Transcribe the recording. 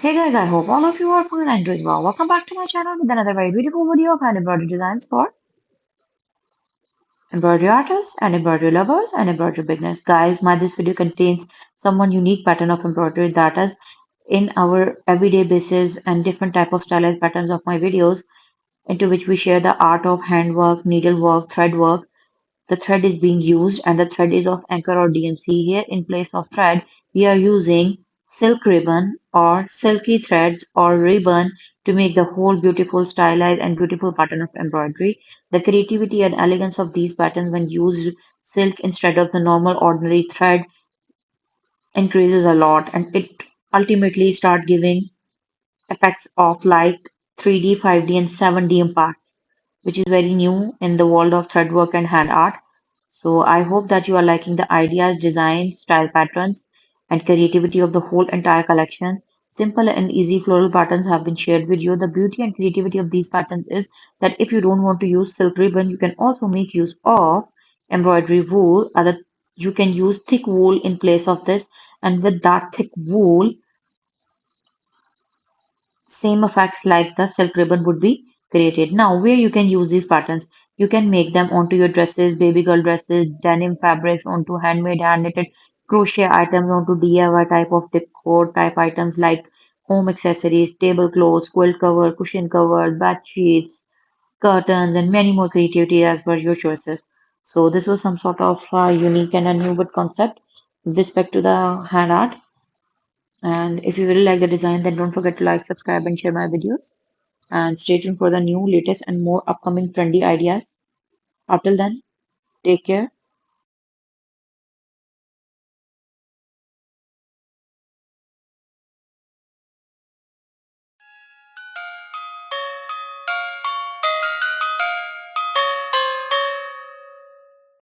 Hey guys, I hope all of you are fine and doing well. Welcome back to my channel with another very beautiful video of hand embroidery designs for embroidery artists and embroidery lovers and embroidery beginners. Guys, this video contains someone unique pattern of embroidery that is in our everyday basis and different type of stylized patterns of my videos into which we share the art of handwork, needlework, thread work. The thread is being used and the thread is of anchor or DMC. Here in place of thread, we are using silk ribbon or silky threads or ribbon to make the whole beautiful stylized and beautiful pattern of embroidery. The creativity and elegance of these patterns when used silk instead of the normal ordinary thread increases a lot and it ultimately start giving effects of like 3D, 5D, and 7D impacts, which is very new in the world of thread work and hand art. So I hope that you are liking the ideas, designs, style patterns, and creativity of the whole entire collection. Simple and easy floral patterns have been shared with you. The beauty and creativity of these patterns is that if you don't want to use silk ribbon, you can also make use of embroidery wool. Other you can use thick wool in place of this, and with that thick wool, same effect like the silk ribbon would be created. Now, where you can use these patterns, you can make them onto your dresses, baby girl dresses, denim fabrics, onto handmade, hand knitted crochet items, onto DIY type of decor type items like home accessories, tablecloths, quilt cover, cushion covers, bed sheets, curtains, and many more creativity as per your choices. So this was some sort of unique and a new but concept with respect to the hand art. And if you really like the design, then don't forget to like, subscribe, and share my videos. And stay tuned for the new, latest, and more upcoming trendy ideas. Until then, take care.